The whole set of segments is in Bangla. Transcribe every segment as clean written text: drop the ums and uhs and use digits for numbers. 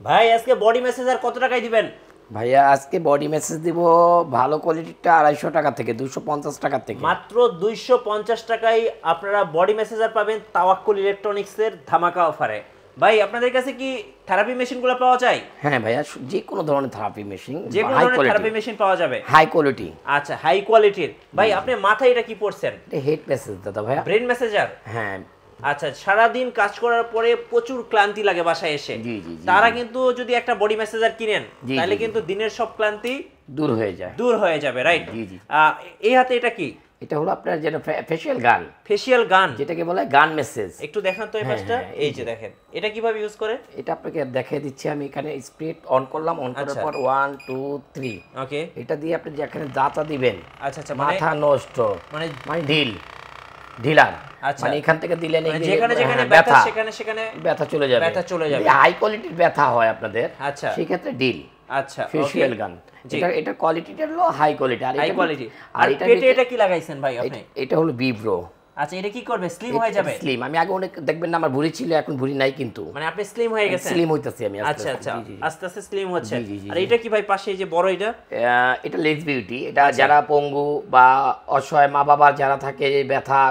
ভাই আজকে বডি ম্যাসাজার কত টাকায় দিবেন? ভাইয়া আজকে বডি মেসেজ দিব ভালো কোয়ালিটিটা 250 টাকা থেকে 250 টাকা থেকে। মাত্র 250 টাকায় আপনারা বডি ম্যাসাজার পাবেন তাওয়াক্কুল ইলেকট্রনিক্সের ধামাকা অফারে। ভাই আপনাদের কাছে কি থেরাপি মেশিনগুলো পাওয়া যায়? হ্যাঁ ভাইয়া, যে কোনো ধরনের থেরাপি মেশিন, যে কোনো ধরনের থেরাপি মেশিন পাওয়া যাবে, হাই কোয়ালিটি। আচ্ছা, হাই কোয়ালিটির। ভাই আপনি মাথায় এটা কি পড়ছেন? এটা হেড মেসেজ দাদা ভাইয়া, ব্রেন ম্যাসাজার। হ্যাঁ। আচ্ছা, সারাদিন কাজ করার পরে প্রচুর ক্লান্তি লাগে বাসায় এসে, তারা কিন্তু যদি একটা বডি ম্যাসাজার কিনেন তাহলে কিন্তু দিনের সব ক্লান্তি দূর হয়ে যাবে, রাইট? জি জি। এই হাতে এটা কি? এটা হলো আপনার যেটা ফেশিয়াল গান। ফেশিয়াল গান যেটাকে বলে গান মেসেজ। একটু দেখান তো এই পাশটা। এই যে দেখেন, এটা কিভাবে ইউজ করে এটা আপনাকে দেখিয়ে দিচ্ছি আমি। এখানে স্পিড অন করলাম, অন করার পর 1 2 3, ওকে। এটা দিয়ে আপনি যেখানে দাঁতা দিবেন, আচ্ছা আচ্ছা, মাথা নষ্ট মানে ঢিলার, আচ্ছা, মানে এখান থেকে দিলেন যেখানে যেখানে ব্যথা সেখানে ব্যথা চলে যাবে, হাই কোয়ালিটির ব্যথা হয় আপনাদের, আচ্ছা, সেই ক্ষেত্রে ডিল। আচ্ছা, ফেশিয়াল গান। এটা কোয়ালিটিটা হলো হাই কোয়ালিটি। আর হাই কোয়ালিটি। আর পেটে এটা কি লাগাইছেন ভাই আপনি? এটা হলো বিব্রো। আচ্ছা, এটা কি করবে? স্লিম হয়ে যাবে? স্লিম। আমি আগে অনেক দেখবেন না আমার ভুঁড়ি ছিল, এখন ভুঁড়ি নাই, কিন্তু মানে আপনি স্লিম হয়ে গেছেন। স্লিম হইতাছি আমি আচ্ছা আচ্ছা, আস্তে আস্তে স্লিম হচ্ছে। আর এটা কি ভাই পাশে যে বড় এটা লেগস বিউটি। এটা যারা পঙ্গু বা অসহায় মা বাবা যারা থাকে, ব্যথা,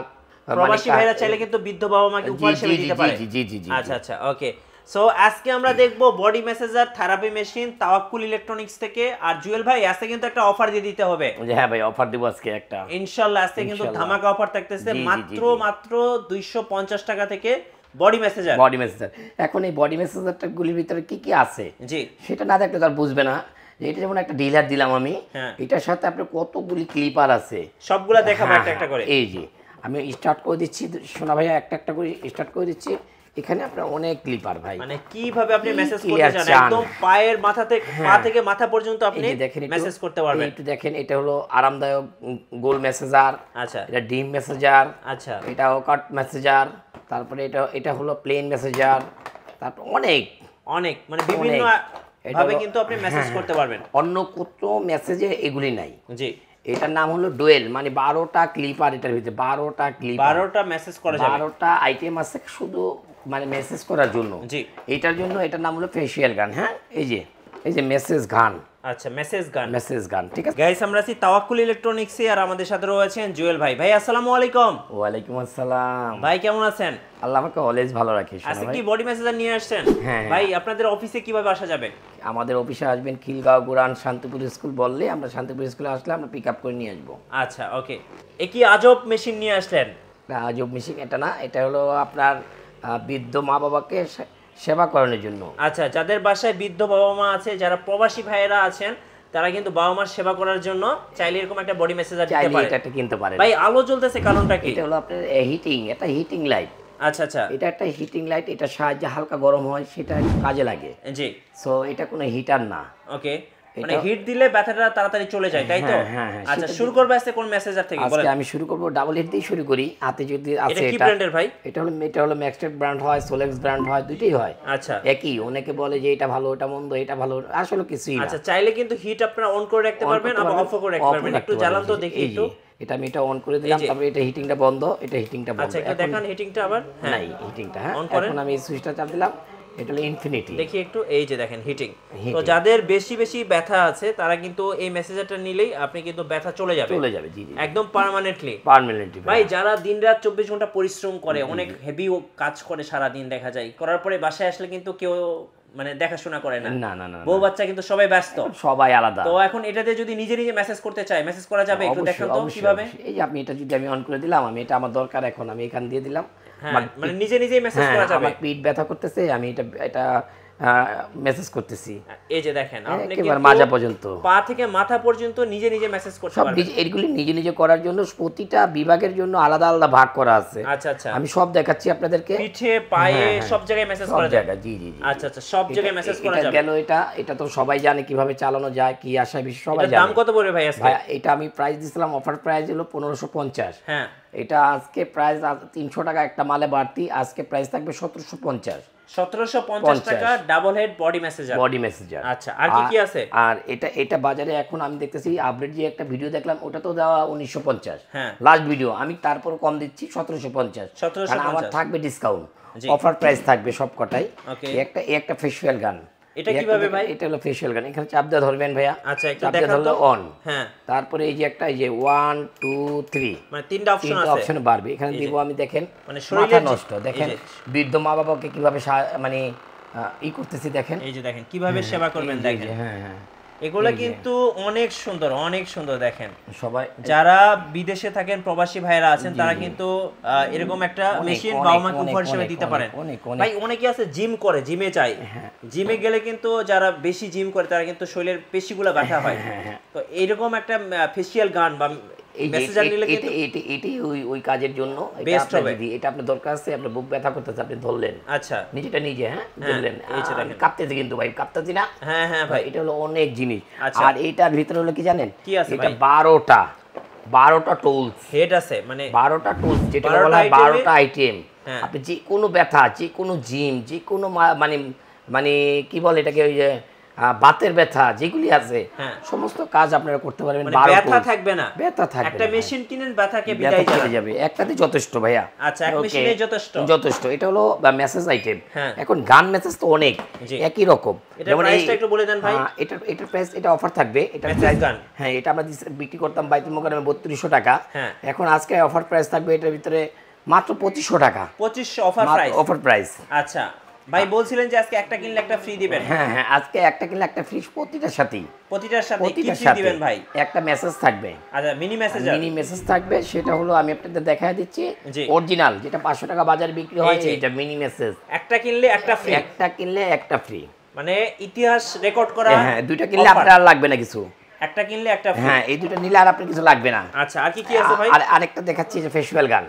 প্রবাসী ভাইরা চাইলে কিন্তু বৃদ্ধ বাবা মাকে উপহার হিসেবে দিতে পারে। জি জি জি। আচ্ছা আচ্ছা, ওকে। সো আজকে আমরা দেখব বডি ম্যাসাজার থেরাপি মেশিন তাওয়াক্কুল ইলেকট্রনিক্স থেকে। আর জুয়েল ভাই আজকে কিন্তু একটা অফার দিয়ে দিতে হবে। হ্যাঁ ভাই, অফার দিব আজকে একটা ইনশাআল্লাহ। আজকে কিন্তু ধামাকা অফার থাকতেছে মাত্র 250 টাকা থেকে বডি ম্যাসাজার। এখন এই বডি ম্যাসাজারটা গুলির ভিতরে কি কি আছে জি, সেটা না দেখলে তার বুঝবে না। এটা যেমন একটা ডিলার দিলাম আমি, এটার সাথে আপনার কতগুলি ক্লিপার আছে, সবগুলা দেখাবো একটা একটা করে। এই যে আমি স্টার্ট করে দিচ্ছি সোনা ভাইয়া, একটা একটা করে স্টার্ট করে দিচ্ছি। এখানে আপনার অনেক ক্লিপার ভাই, মানে কিভাবে আপনি মেসেজ করতে চান একদম পায়ের মাথা থেকে পা থেকে মাথা পর্যন্ত আপনি মেসেজ করতে পারবেন। একটু দেখেন, এটা হলো আরামদায়ক গোল মেসেজার। আচ্ছা, এটা ডিম মেসেজার। আচ্ছা, এটা কাট মেসেজার। তারপরে এটা হলো প্লেন মেসেজার। তারপর অনেক অনেক মানে বিভিন্ন ভাবে কিন্তু আপনি মেসেজ করতে পারবেন। অন্য কত মেসেজে এগুলি নাই। জি, এটার নাম হলো ডুয়েল, মানে 12টা ক্লিপার। এটার ভিতরে 12টা ক্লিপার, 12টা মেসেজ করা যাবে, 12টা আইটেম আছে শুধু মানে মেসেজ করার জন্য। জি, এটার জন্য এটার নাম হলো ফেশিয়াল গান। হ্যাঁ, এই যে মেসেজ গান। আচ্ছা, মেসেজ গান, ঠিক আছে গাইস। আমরা আছি তাওয়াক্কুল ইলেকট্রনিক্সে, আর আমাদের সাথে রয়েছেন জুয়েল ভাই। ভাই আসসালামু আলাইকুম। ওয়ালাইকুম আসসালাম। ভাই কেমন আছেন? আল্লাহ আমাকে অলওয়েজ ভালো রাখে। আজকে কি বডি মেসেজার নিয়ে আসছেন? ভাই আপনাদের অফিসে কিভাবে আসা যাবে? আমাদের অফিসে আসবেন খিলগাঁও গুরান শান্তিপুর স্কুল বললে, আমরা শান্তিপুর স্কুলে আসলে আমরা পিক আপ করে নিয়ে আসবো। আচ্ছা, ওকে। এ কি আজব মেশিন নিয়ে আসলেন? আজব মেশিন এটা না, এটা হলো আপনার বৃদ্ধ মা বাবাকে সেবা করানোর জন্য। আচ্ছা, যাদের বাসায় বৃদ্ধ বাবা মা আছে, যারা প্রবাসী ভাইয়েরা আছেন, তারা কিন্তু বাবা মার সেবা করার জন্য চাইলে এরকম একটা বডি মেসেজার দিতে পারে। এটা কিনতে পারে। ভাই আলো জ্বলতেছে, কারণটা কি? এটা হলো আপনার এটা হিটিং লাইট। আচ্ছা আচ্ছা, এটা একটা হিটিং লাইট। এটা সাহায্যে হালকা গরম হয়, সেটা কাজে লাগে। জি। সো এটা কোনো হিটার না। ওকে, মানে হিট দিলে ব্যথাটা তাড়াতাড়ি চলে যায়, তাই তো? আচ্ছা, শুরু করবে আজকে কোন মেসেজার থেকে বলেন? আজকে আমি শুরু করব ডাবল হিট দিয়ে শুরু করি। হাতে যদি আছে এটা কি ব্র্যান্ডের ভাই? এটা হলো ম্যাক্সটেক ব্র্যান্ড হয়, সোলেক্স ব্র্যান্ড হয়, দুটেই হয়। আচ্ছা, একই। অনেকে বলে যে এটা ভালো, এটা মন্দ, এটা ভালো, আসলে কিছুই না। আচ্ছা, চাইলে কিন্তু হিট আপনারা অন করে রাখতে পারবেন, আবার অফ করে রাখতে পারবেন। একটু জ্বালান তো দেখি একটু। এটা অন করে দিলাম, তারপর এটা হিটিংটা বন্ধ, এটা হিটিংটা বন্ধ। আচ্ছা, একটু দেখান হিটিংটা আবার। নাই, হিটিংটা এখন আমি সুইচটা চাপ দিলাম, এটা হলো ইনফিনিটি। দেখি একটু, এই যে দেখেন হিটিং। তো যাদের বেশি বেশি ব্যথা আছে তারা কিন্তু এই মেসেজারটা নিলেই আপনি কিন্তু ব্যথা চলে যাবে। জি জি, একদম পার্মানেন্টলি। ভাই যারা দিনরাত 24 ঘন্টা পরিশ্রম করে, অনেক হেভি কাজ করে সারা দিন, দেখা যায় করার পরে বাসায় আসলে কিন্তু কেউ মানে দেখাশোনা করে না, বউ বাচ্চা কিন্তু সবাই ব্যস্ত, সবাই আলাদা। তো এখন এটাতে যদি নিজে নিজে মেসেজ করতে চায়, মেসেজ করা যাবে? একটু দেখান তো কিভাবে। এই যে এটা যদি আমি অন করে দিলাম, এটা আমার দরকার, এখন আমি এখান দিয়ে দিলাম, মানে নিজে নিজেই মেসেজ করা যাবে। আমার পিঠ ব্যথা করতেছে, আমি এটা মেসেজ করতেছি। এই যে দেখেন, আপনি একেবারে মাজা পর্যন্ত, পা থেকে মাথা পর্যন্ত নিজে নিজে মেসেজ করতে পারবেন। এগুলি নিজে নিজে করার জন্য প্রতিটা বিভাগের জন্য আলাদা আলাদা ভাগ করা আছে। আচ্ছা আচ্ছা, আমি সব দেখাচ্ছি আপনাদেরকে। পিঠে, পায়ে, সব জায়গায় মেসেজ করা যায়। জি জি। আচ্ছা আচ্ছা, সব জায়গায় মেসেজ করা যাবে। গেল এটা তো সবাই জানে কিভাবে চালানো যায়, কি আশায় বেশি সবাই জানে। দাম কত পড়বে ভাই আজকে? ভাই এটা আমি প্রাইস দিছিলাম, অফার প্রাইস হলো 1550। হ্যাঁ, এটা আজকে প্রাইস 300 টাকা একটা মালে বাড়তি, আজকে প্রাইস থাকবে 1750। 1750 টাকা ডাবল হেড বডি মেসেজার। আচ্ছা, আর কি কি আছে? আর এটা বাজারে এখন আমি দেখতেছি আপডেট, যে একটা ভিডিও দেখলাম ওটা তো দেওয়া 1950। হ্যাঁ, লাস্ট ভিডিও আমি তারপর কম দিচ্ছি 1750। কারণ আমার থাকবে ডিসকাউন্ট, অফার প্রাইস থাকবে সব কটাই। একটা ফেশিয়াল গান, এটা কিভাবে ভাই? এটা হলো ফেশিয়াল গান, এখানে চাপ দিয়ে ধরবেন ভাইয়া। আচ্ছা একটু দেখান তো। অন, হ্যাঁ, তারপরে এই যে একটা এই যে 1 2 3 মানে তিনটা অপশন আছে, অপশন বাড়বে এখানে দিব আমি। দেখেন মানে মাথা নষ্ট, দেখেন বৃদ্ধ মা বাবাকে কিভাবে মানে করতেছি, দেখেন এই যে দেখেন কিভাবে সেবা করবেন, দেখেন। হ্যাঁ হ্যাঁ, এগুলা কিন্তু অনেক সুন্দর, অনেক সুন্দর। দেখেন সবাই যারা বিদেশে থাকেন, প্রবাসী ভাইরা আছেন, তারা কিন্তু এরকম একটা মেশিন বাবা মাকে উপহার হিসেবে দিতে পারেন। ভাই অনেকে আছে জিম করে, জিমে চাই, জিমে গেলে কিন্তু যারা বেশি জিম করে তারা কিন্তু শরীরের পেশিগুলো ব্যথা হয়, তো এইরকম একটা ফেসিয়াল গান বা মেসেজার নিলে কিন্তু এটি ওই কাজের জন্য বেস্ট হবে। এটা আপনার দরকার আছে, আপনার বুক ব্যথা করতেছে, আপনি ধরলেন, আচ্ছা নিজেটা নিজে, হ্যাঁ ধরলেন, কাঁপতেছে কিন্তু ভাই, কাঁপতেছি না? হ্যাঁ হ্যাঁ ভাই, এটা হলো অনেক জিনিস। আর এইটার ভিতরে হলো কি জানেন, কি আছে এটা 12টা টুলস হেড আছে, মানে 12টা টুলস, যেটা বলা হয় 12টা আইটেম। আপনি যে কোনো ব্যথা, যে কোনো জিম, যে কোনো মানে কি বলে এটাকে, ওই যে বাতের ব্যথা যেগুলি আছে সমস্ত কাজ আপনারা করতে পারবেন। ব্যথা থাকবে না, ব্যথা থাকবে, একটা মেশিন কিনেন, ব্যথাকে বিদায় চলে যাবে, একটাতে যথেষ্ট ভাইয়া। আচ্ছা এক মেশিনে যথেষ্ট। এটা হলো মেসেজ আইটেম। এখন গান মেসেজ তো অনেক একই রকম। যেমন প্রাইসটা একটু বলে দেন ভাই। এটার প্রাইস, এটা অফার থাকবে, এটা প্রাইস গান, হ্যাঁ এটা আমরা বিক্রি করতাম বাইতুল মোকাররমে 3200 টাকা, এখন আজকে অফার প্রাইস থাকবে এটার ভিতরে মাত্র 2500 টাকা। 2500 অফার প্রাইস। আচ্ছা ভাই বলছিলেন যে আজকে একটা কিনলে একটা ফ্রি দিবেন। হ্যাঁ হ্যাঁ, আজকে একটা কিনলে একটা ফ্রি, প্রতিটার সাথে কি ফ্রি দিবেন ভাই? একটা মেসেজ থাকবে। আচ্ছা মিনি মেসেজ থাকবে, সেটা হলো আমি আপনাদের দেখায় দিচ্ছি। অরিজিনাল যেটা 500 টাকা বাজারে বিক্রি হয়, এটা মিনি মেসেজ। একটা কিনলে একটা ফ্রি, মানে ইতিহাস রেকর্ড করা। হ্যাঁ, দুইটা কিনলে আপনার আর লাগবে না কিছু, একটা কিনলে একটা ফ্রি। হ্যাঁ, এই দুটো নিলে আর আপনার কিছু লাগবে না। আচ্ছা আর কি আছে ভাই? আর আরেকটা দেখাচ্ছি যে ফেশিয়াল গান,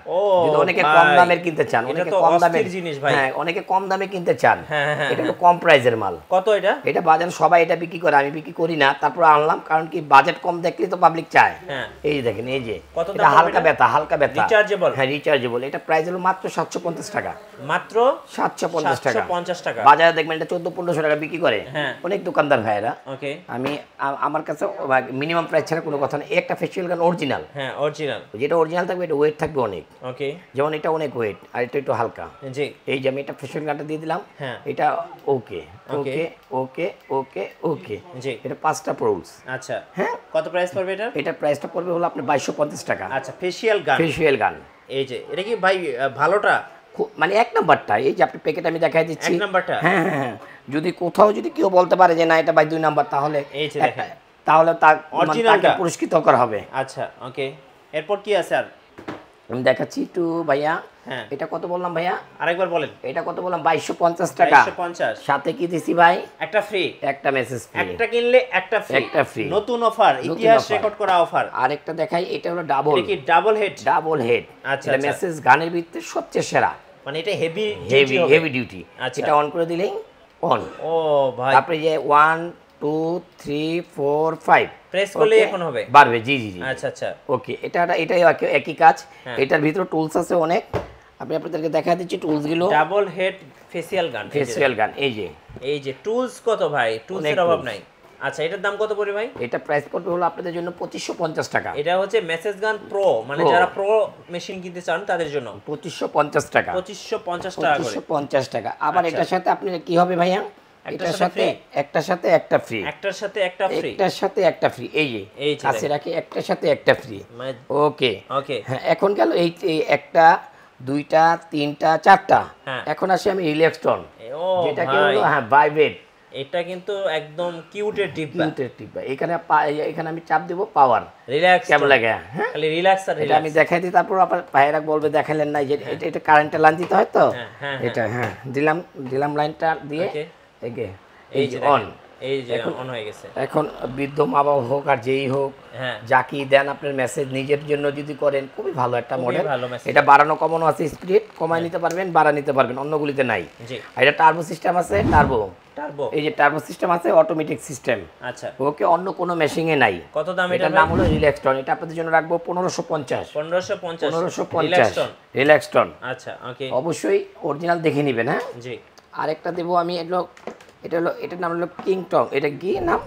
যদি অনেকে কম দামের কিনতে চান, অনেকে কম দামের জিনিস ভাই, হ্যাঁ অনেকে কম দামে কিনতে চান, এটা তো কম প্রাইজের মাল। কত এটা? এটা বাজারে সবাই এটা বিক্রি করে, আমি বিক্রি করি না, তারপর আনলাম, কারণ কি বাজেট কম দেখলে তো পাবলিক চায়। এই যে দেখেন, এই যে এটা হালকা ব্যথা, রিচার্জেবল। হ্যাঁ রিচার্জেবল, এটা প্রাইস হলো মাত্র 750 টাকা, মাত্র 750 টাকা। বাজারে দেখবেন এটা 1400-1500 টাকা বিক্রি করে অনেক দোকানদার ভাইরা। ওকে, আমি আমার কাছে মিনিমাম প্রাইস ছাড়া কোনো কথা নেই। একটা ফেশিয়াল গান অরিজিনাল, হ্যাঁ অরিজিনাল, যেটা অরিজিনাল থাকবে এটা ওয়েট থাকবে অনেক। ওকে, যেমন এটা অনেক ওয়েট আর এটা একটু হালকা। জি, এই যে আমি এটা ফেশিয়াল গানটা দিয়ে দিলাম, এটা ওকে ওকে ওকে ওকে ওকে। জি, এটা 5টা প্রুলস। আচ্ছা হ্যাঁ, কত প্রাইস পড়বে এটা? এটা প্রাইসটা পড়বে হলো আপনার 2250 টাকা। আচ্ছা ফেশিয়াল গান, এই যে এটা কি ভাই ভালোটা, মানে এক নাম্বারটা, এই যে আপনি প্যাকেট আমি দেখাই দিচ্ছি, এক নাম্বারটা। হ্যাঁ হ্যাঁ হ্যাঁ, যদি কোথাও যদি কেউ বলতে পারে যে না এটা ভাই 2 নাম্বার, তাহলে এই যে দেখেন, তাহলে তার অরিজিনালটা পুরস্কৃত করা হবে। আচ্ছা ওকে, এরপর কি আছে আর আমি দেখাচ্ছি একটু ভাইয়া। হ্যাঁ, এটা কত বললাম ভাইয়া? আরেকবার বলেন। এটা কত বললাম? 2250 টাকা। 2250, সাথে কি দিছি ভাই? একটা ফ্রি, একটা মেসেজ ফ্রি, একটা কিনলে একটা ফ্রি, নতুন অফার, ইতিহাস রেকর্ড করা অফার। আরেকটা দেখাই, এটা হলো ডাবল, এটা কি ডাবল হেড। আচ্ছা, এটা মেসেজ গানের ভিতরে সবচেয়ে সেরা, মানে এটা হেভি ডিউটি। এটা অন করে দিলেই অন। ও ভাই, তারপরে যে 1 2 3 4 5 প্রেস করলে এখন হবে, বাড়বে। জি জি জি, আচ্ছা আচ্ছা ওকে, এটাই একই কাজ। এটার ভিতরে টুলস আছে অনেক, আমি আপনাদেরকে দেখা দিচ্ছি টুলস গুলো। ডাবল হেড ফেশিয়াল গান, এই যে টুলস কত ভাই, টুলসের অভাব নাই। আচ্ছা এটার দাম কত পড়বে ভাই? এটা প্রাইস পড়বে হলো আপনাদের জন্য 2550 টাকা। এটা হচ্ছে মেসেজ গান প্রো, মানে যারা প্রো মেশিন কিনতে চান তাদের জন্য 2550 টাকা। 2550 টাকা করে, 2550 টাকা। আবার এটার সাথে আপনি কি হবে ভাইয়া? একটার সাথে একটা ফ্রি, এই যে কাছে রাখি, একটার সাথে একটা ফ্রি। ওকে ওকে, হ্যাঁ এখন গেল এই একটা, দুইটা, তিনটা, চারটা। এখন আসি আমি রিল্যাক্সটন, যেটা কি হলো হ্যাঁ ভাইব্রেট। এটা কিন্তু একদম কিউটের ডিব্বা, এখানে আমি চাপ দেব, পাওয়ার রিল্যাক্স কেমন লাগে? হ্যাঁ খালি রিল্যাক্স আর এটা আমি দেখাই দিই, তারপর আপনার ভাইরা বলবে দেখালেন না যে এটা কারেন্টে লাইন দিতে হয় তো। এটা হ্যাঁ দিলাম লাইনটা দিয়ে, এই যে অন, এই যে অন হয়ে গেছে। এখন বৃদ্ধ মা বাবা হোক আর যেই হোক, যাকে দেন আপনার মেসেজ নিজের জন্য যদি করেন, খুবই ভালো একটা মডেল। এটা বাড়ানো কমানো আছে, স্পিড কমায় নিতে পারবেন, বাড়া নিতে পারবেন, অন্যগুলিতে নাই। আর এটা টার্বো সিস্টেম আছে, এই যে টার্বো সিস্টেম আছে, অটোমেটিক সিস্টেম। আচ্ছা ওকে, অন্য কোনো মেশিনে নাই। কত দাম এটার? নাম হলো রিল্যাক্সটন। এটা আপনাদের জন্য রাখবো 1550 রিল্যাক্সটন। আচ্ছা ওকে, অবশ্যই অরিজিনাল দেখে নেবেন। হ্যাঁ জি, আরেকটা দেবো আমি, এটার নাম হলো কিংটং। এটা কি নাম?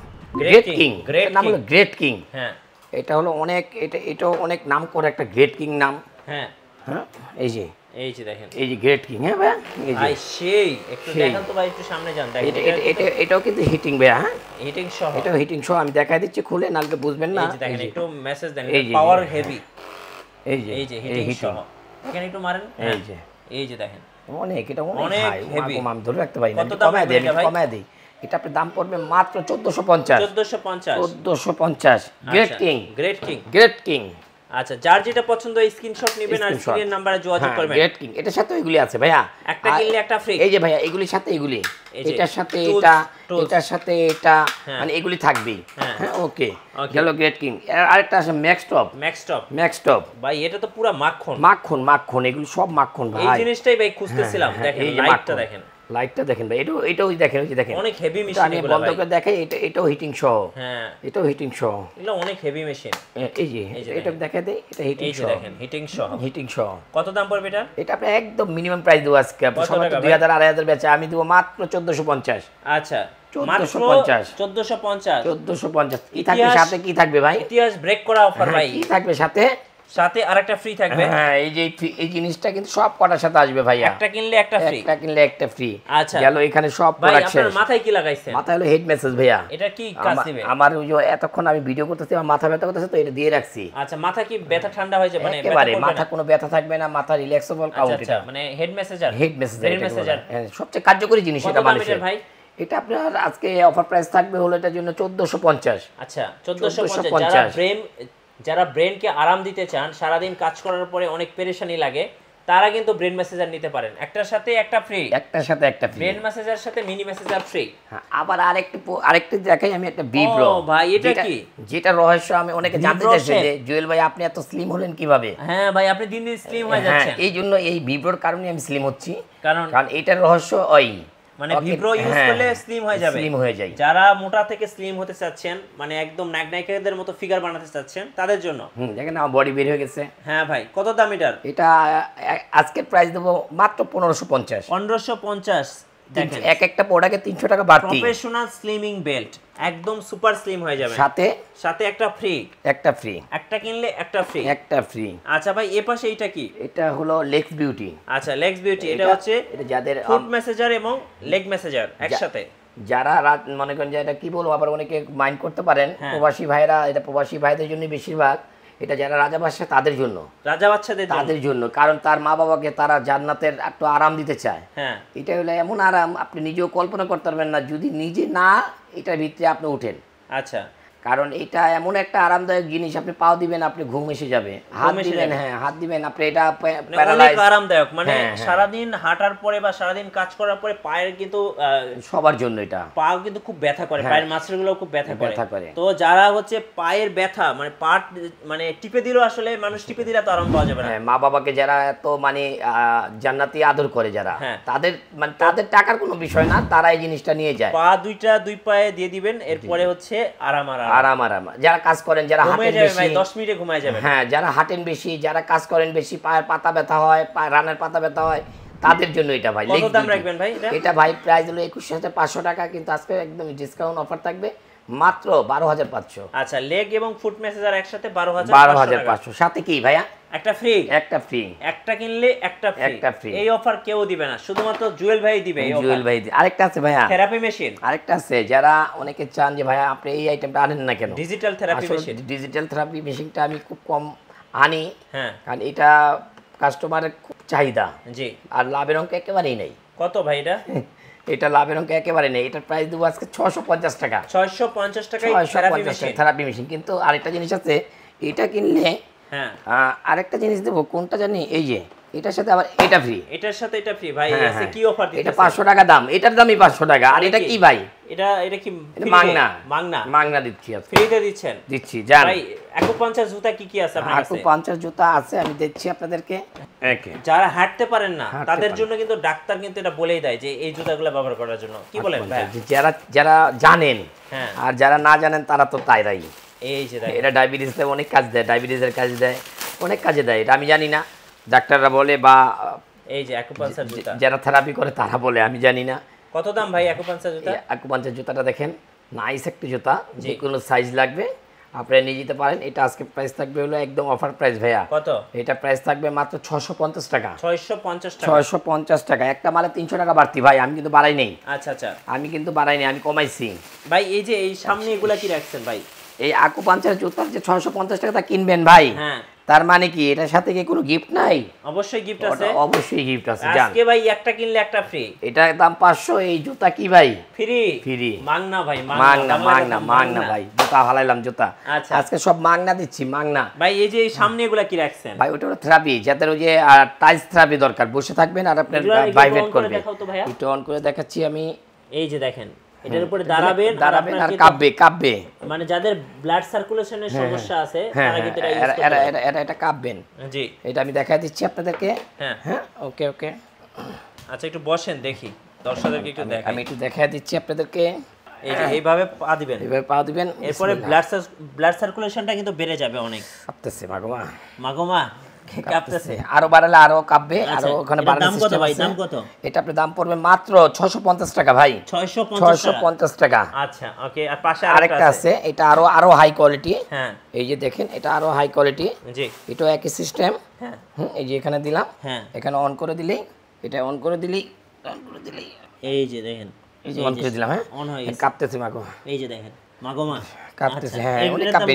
Great king. নাম হলো গ্রেট কিং। হ্যাঁ, এটা হলো অনেক, এটাও অনেক নাম করে একটা গ্রেট কিং নাম। হ্যাঁ হ্যাঁ, এই যে এই যে দেখেন, এই যে গ্রেট কিং। হ্যাঁ ভাই, এই যে সেই একটু দেখেন তো ভাই, একটু সামনে যান দেখেন। এটাও কিন্তু হিটিং ভাই। হ্যাঁ, হিটিং সহ, এটাও হিটিং সহ। আমি দেখাই দিচ্ছি খুলে, নালকে বুঝবেন না। এই যে দেখেন, একটু মেসেজ দেন, পাওয়ার হেভি। এই যে হিটিং সহ দেখেন, একটু মারেন। এই যে দেখেন, অনেক, এটা অনেক হেভি। আমি ধরে রাখতে পারি না, কমায় দেই, কমায় দেই। এটা আপনার দাম পড়বে মাত্র 1450। 1450 গ্রেট কিং, গ্রেট কিং। আচ্ছা, যার যেটা পছন্দ স্ক্রিনশট নেবেন আর স্ক্রিনের নম্বরে যোগাযোগ করবেন। গ্রেট কিং, এটার সাথে এগুলি আছে ভাইয়া, একটা কিনলে একটা ফ্রি। এই যে ভাইয়া, এগুলির সাথে এগুলি, এটার সাথে এটা, এটার সাথে এটা, মানে এগুলি থাকবেই। হ্যাঁ, ওকে, গেল গ্রেট কিং। আরেকটা আছে ম্যাক্স টপ। ভাই এটা তো পুরো মাখন, মাখন, এগুলো সব মাখন ভাই। এই জিনিসটাই ভাই খুঁজতেছিলাম। দেখেন লাইটটা দেখেন, লাইটটা দেখেন ভাই, এটাও দেখেন, ওই যে দেখেন, অনেক হেভি মেশিন। আমি বন্ধ করে দেখাই, এটাও হিটিং সহ। হ্যাঁ, এটাও হিটিং সহ, এগুলো অনেক হেভি মেশিন। এই যে এটা দেখাই দেই, এটা হিটিং সহ। দেখেন, হিটিং সহ। কত দাম পড়বে এটা? এটা আপনি একদম মিনিমাম প্রাইস দেব আজকে। সবাই 2000 2500 বেচে, আমি দেব মাত্র 1450। আচ্ছা, 1450 কি থাকবে সাথে? কি থাকবে ভাই? ইতিহাস ব্রেক করা অফার ভাই। কি থাকবে সাথে? সাথে আরেকটা ফ্রি থাকবে। হ্যাঁ, এই জিনিসটা কিন্তু সব কটার সাথে আসবে ভাইয়া। একটা কিনলে একটা ফ্রি। আচ্ছা, গেল এখানে সব প্রোডাক্ট শেষ। আপনার মাথায় কি লাগাইছেন? মাথায় হলো হেড মেসেজ ভাইয়া। এটা কি কাজ দিবে? আমার ওই যে এতক্ষণ আমি ভিডিও করতেছি, আমার মাথা ব্যথা করতেছে, তো এটা দিয়ে রাখছি। আচ্ছা, মাথা কি ব্যথা ঠান্ডা হয়ে যাবে? মানে একেবারে মাথা কোনো ব্যথা থাকবে না, মাথা রিল্যাক্সেবল কাউন্ট। আচ্ছা, মানে হেড মেসেজার, সবচেয়ে কার্যকরী জিনিস এটা মানুষের ভাই। এটা আপনার আজকে অফার প্রাইস থাকবে হলো এটার জন্য 1450। আচ্ছা, 1450। যারা ব্রেনকে আরাম দিতে চান, সারাদিন কাজ করার পরে অনেক পেরেশানি লাগে, তারা কিন্তু ব্রেন মেসেজার নিতে পারেন। একটার সাথে একটা ফ্রি, ব্রেন মেসেজার সাথে মিনি মেসেজার ফ্রি। আবার আরেকটা দেখাই আমি, একটা বিপ্রো। ভাই এটা কি? যেটা রহস্য আমি অনেকে জানতে চাইছে যে জুয়েল ভাই আপনি এত স্লিম হলেন কিভাবে? হ্যাঁ ভাই, আপনি দিন দিন স্লিম হয়ে যাচ্ছেন। এই জন্য এই বিপ্রোর কারণে আমি স্লিম হচ্ছি, কারণ এটার রহস্য ওই মানে ভিব্রো ইউজ করলে স্লিম হয়ে যাবে, স্লিম হয়ে যায়। যারা মোটা থেকে স্লিম হতে চাচ্ছেন, মানে একদম নায়কদের মতো ফিগার বানাতে চাচ্ছেন, তাদের জন্য। দেখেন আমার বডি বের হয়ে গেছে। হ্যাঁ ভাই, কত দাম এটার? এটা আজকের প্রাইস দেব মাত্র 1550। 1550। দেখেন, একটা প্রোডাক্টে 300 টাকা বাড়তি। প্রফেশনাল স্লিমিং বেল্ট, একদম সুপার স্লিম হয়ে যাবে। সাথে একটা ফ্রি, একটা কিনলে একটা ফ্রি। আচ্ছা ভাই, এই পাশে এটা কি? এটা হলো লেগস বিউটি। আচ্ছা, লেগস বিউটি, এটা হচ্ছে এটা যাদের ফুট মেসেজার এবং লেগ মেসেজার একসাথে। যারা রাত মনে করেন যে এটা কি বলবো, আবার অনেকে মাইন্ড করতে পারেন, প্রবাসী ভাইরা, এটা প্রবাসী ভাইদের জন্য বেশিরভাগ। এটা যারা রাজা বাদশা তাদের জন্য, তাদের জন্য, কারণ তার মা বাবাকে তারা জান্নাতের একটু আরাম দিতে চায়। হ্যাঁ, এটা হলো এমন আরাম আপনি নিজেও কল্পনা করতে পারবেন না যদি নিজে না এটার ভিতরে আপনি ওঠেন। আচ্ছা, কারণ এটা এমন একটা আরামদায়ক জিনিস, আপনি পাও দিবেন আপনি ঘুম এসে যাবে, হাত দিবেন, হ্যাঁ হাত দিবেন আপনি, এটা অনেক আরামদায়ক। মানে সারাদিন হাঁটার পরে বা সারাদিন কাজ করার পরে পায়ের কিন্তু সবার জন্য এটা পা কিন্তু খুব ব্যথা করে, পায়ের মাসলগুলো খুব ব্যথা করে। তো যারা হচ্ছে পায়ের ব্যথা, মানে পা মানে টিপে দিলেও আসলে মানুষ টিপে দিলে তো আরাম পাওয়া যাবে না। মা বাবাকে যারা এত মানে জান্নাতি আদর করে যারা, তাদের মানে তাদের টাকার কোনো বিষয় না, তারা এই জিনিসটা নিয়ে যায়। পা দুই পায়ে দিয়ে দিবেন, এরপরে হচ্ছে আরাম। যারা কাজ করেন, যারা হাঁটেন বেশি, 10 মিনিটে ঘুমায় যাবেন। হ্যাঁ, যারা হাঁটেন বেশি, যারা কাজ করেন বেশি, পায়ের পাতা ব্যথা হয়, রানের পাতা ব্যথা হয়, তাদের জন্য এটা ভাই। কত দাম রাখবেন ভাই এটা? ভাই প্রাইস হলো 21500 টাকা, কিন্তু আজকে একদম ডিসকাউন্ট অফার থাকবে মাত্র 12500। আচ্ছা, লেগ এবং ফুট মেসেজার একসাথে 12500। সাথে কি ভাইয়া? একটা ফ্রি, একটা কিনলে একটা ফ্রি। এই অফার কেউ দিবে না, শুধুমাত্র জুয়েল ভাই দিবে। জুয়েল ভাই। আরেকটা আছে ভাইয়া, থেরাপি মেশিন। আরেকটা আছে, যারা অনেকে চান যে ভাইয়া আপনি এই আইটেমটা আনেন না কেন, digital therapy machine. Digital therapy মেশিনটা আমি খুব কম আনি, কারণ এটা কাস্টমারের খুব চাহিদা। জি। আর লাভের অঙ্ক একেবারেই নেই। কত ভাই এটা? এটা লাভের অঙ্ক একেবারে নেই। এটার প্রাইস দেবো আজকে 650 টাকা। 650 টাকায় থেরাপি মেশিন। কিন্তু আরেকটা জিনিস আছে, এটা কিনলে আরেকটা জিনিস দেবো, কোনটা জানি, এই যে এটার সাথে আবার এটা ফ্রি। এটার সাথে এটা ফ্রি ভাই। এসে কি অফার দিতেছে? এটা 500 টাকা দাম, এটার দামই 500 টাকা। আর এটা কি ভাই? এটা কি মাগনা দিচ্ছি, ফ্রিতে দিচ্ছি। জান ভাই, আকুপাঞ্চার জুতা কি আছে আপনার কাছে? আকুপাঞ্চার জুতা আছে, আমি দিচ্ছি আপনাদেরকে। যারা হাঁটতে পারেন না তাদের জন্য কিন্তু ডাক্তার কিন্তু এটা বলেই দেয় যে এই জুতাগুলো ব্যবহার করার জন্য। কি বলেন ভাই? যারা জানেন, আর যারা না জানেন তারা তো তাইরাই। এই যে এটা ডায়াবেটিসে অনেক কাজ দেয়, ডায়াবেটিসের কাজ দেয়, অনেক কাজে দেয়। এটা আমি জানি না, ডাক্তাররা বলে, বা এই যে আকুপাঞ্চার জুতা যারা থেরাপি করে তারা বলে, আমি জানি না। কত দাম ভাই আকুপাঞ্চার জুতা? আকুপাঞ্চার জুতাটা দেখেন, নাইস একটা জুতা, যে কোনো সাইজ লাগবে আপনারা নিয়ে যেতে পারেন। এটা আজকে প্রাইস থাকবে হলো একদম অফার প্রাইস ভাইয়া। কত? এটা প্রাইস থাকবে মাত্র 650 টাকা। 650 টাকা। 650 টাকা। একটা মালে 300 টাকা বাড়তি ভাই, আমি কিন্তু বাড়াই নেই। আচ্ছা আচ্ছা, আমি কিন্তু বাড়াই নেই, আমি কমাইছি ভাই। এই যে এই সামনে এগুলা কি রাখছেন ভাই? এই আকুপাঞ্চার জুতা যে 650 টাকা তা কিনবেন ভাই, হ্যাঁ, তার মানে কি এটার সাথে কি কোনো গিফট নাই? অবশ্যই গিফট আছে, অবশ্যই গিফট আছে। আজকে ভাই একটা কিনলে একটা ফ্রি। এটা দাম 500, এই জুতা কি ভাই ফ্রি? ফ্রি, মাগনা ভাই, মাগনা ভাই। জুতা হালাইলাম জুতা, আজকে সব মাগনা দিচ্ছি, মাগনা ভাই। এই যে সামনে এগুলা কি রাখছেন ভাই? ওটা হলো থেরাপি, যাদের ওই যে টাইলস থেরাপি দরকার, বসে থাকবেন আর আপনার ভাইব্রেট করবে। একটু অন করে দেখাচ্ছি আমি। এই যে দেখেন, এটার উপরে দাঁড়াবেন আর কাঁপবে, মানে যাদের ব্লাড সার্কুলেশনের সমস্যা আছে তারা কিন্তু এটা ইউজ করতে পারে। এটা কাঁপবেন। জি, এটা আমি দেখাই দিচ্ছি আপনাদেরকে। হ্যাঁ, ওকে ওকে। আচ্ছা, একটু বসেন দেখি, দর্শকদেরকে একটু দেখাই। আমি একটু দেখাই দিচ্ছি আপনাদেরকে। এই যে এইভাবে পা দিবেন, এইভাবে পা দিবেন, এরপরে ব্লাড সার্কুলেশনটা কিন্তু বেড়ে যাবে অনেক। কাঁপতেছে মাগোমা কাঁপতেছে, আরো বাড়ালে আরো কাঁপবে, আরো ওখানে বাড়ানোর সিস্টেম আছে। দাম কত? এটা আপনার দাম পড়বে মাত্র 650 টাকা ভাই। 650 টাকা। আচ্ছা, ওকে। আর পাশে আরেকটা আছে, এটা আরো হাই কোয়ালিটি। হ্যাঁ, এই যে দেখেন, এটা আরো হাই কোয়ালিটি। জি, এটা একই সিস্টেম। হ্যাঁ, এই যে এখানে দিলাম, এখানে অন করে দিলেই, এটা অন করে দিলেই, এই যে দেখেন, এই যে অন করে দিলাম। হ্যাঁ, অন হয়ে গেছে। কাঁপতেছে মাগো, এই যে দেখেন মাগোমা কাঁপতেছে। হ্যাঁ, অনেক কাঁপবে।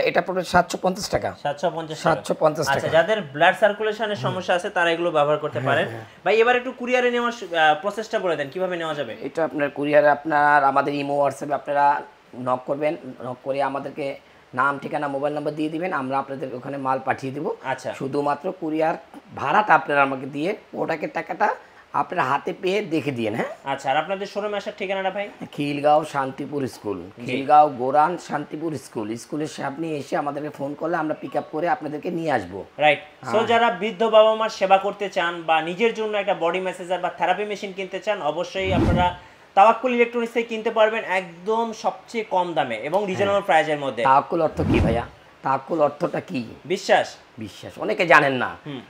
এটা পড়বে 750 টাকা। 750 টাকা। আচ্ছা, যাদের ব্লাড সার্কুলেশনের সমস্যা আছে তারা এগুলো ব্যবহার করতে পারেন। ভাই, এবার একটু কুরিয়ারে নেওয়ার প্রসেসটা বলে দেন, কিভাবে নেওয়া যাবে? এটা আপনার কুরিয়ারে আপনার আমাদের ইমো হোয়াটসঅ্যাপে আপনারা নক করবেন, নক করে আমাদেরকে নাম, ঠিকানা, মোবাইল নাম্বার দিয়ে দিবেন, আমরা আপনাদের ওখানে মাল পাঠিয়ে দেবো। আচ্ছা, শুধুমাত্র কুরিয়ার ভাড়াটা আপনারা আমাকে দিয়ে প্রোডাক্টের টাকাটা আপনার হাতে পেয়ে দেখে দিয়েন। হ্যাঁ, আচ্ছা। আর আপনাদের শোরুমে আসার ঠিকানাটা ভাই? খিলগাঁও শান্তিপুর স্কুল, খিলগাঁও গোরান শান্তিপুর স্কুলের সামনে এসে আমাদেরকে ফোন করলে আমরা পিক আপ করে আপনাদেরকে নিয়ে আসবো। রাইট। সো যারা বৃদ্ধ বাবা মার সেবা করতে চান বা নিজের জন্য একটা বডি ম্যাসাজার বা থেরাপি মেশিন কিনতে চান, অবশ্যই আপনারা তাওয়াক্কুল ইলেকট্রনিক্স থেকে কিনতে পারবেন একদম সবচেয়ে কম দামে এবং রিজনেবল প্রাইসের মধ্যে। তাওয়াক্কুল অর্থ কি ভাইয়া? তাওয়াক্কুল অর্থটা কি? বিশ্বাস। অনেকে জানেন না,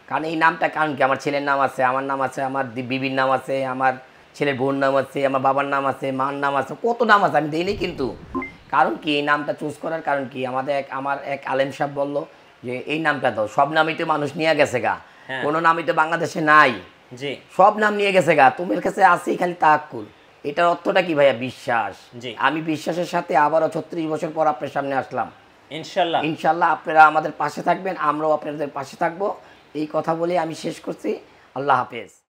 কারণ এই নামটা, কারণ কি আমার ছেলের নাম আছে, আমার নাম আছে, আমার বিবির নাম আছে, আমার ছেলের বোন নাম আছে, আমার বাবার নাম আছে, মার নাম আছে, কত নাম আছে আমি দিইনি। কিন্তু কারণ কি এই নামটা চুজ করার কারণ কি, আমার এক আলেম সাহেব বললো যে এই নামটা দাও। সব নামই তো মানুষ নিয়ে গেছে গা, কোনো নামই তো বাংলাদেশে নাই। জি, সব নাম নিয়ে গেছে গা, তোমার কাছে আছেই খালি তাওয়াক্কুল। এটার অর্থটা কি ভাইয়া? বিশ্বাস। আমি বিশ্বাসের সাথে আবারও 36 বছর পর আপনার সামনে আসলাম। ইনশাল্লাহ আপনারা আমাদের পাশে থাকবেন, আমরাও আপনাদের পাশে থাকবো। এই কথা বলে আমি শেষ করছি। আল্লাহ হাফেজ।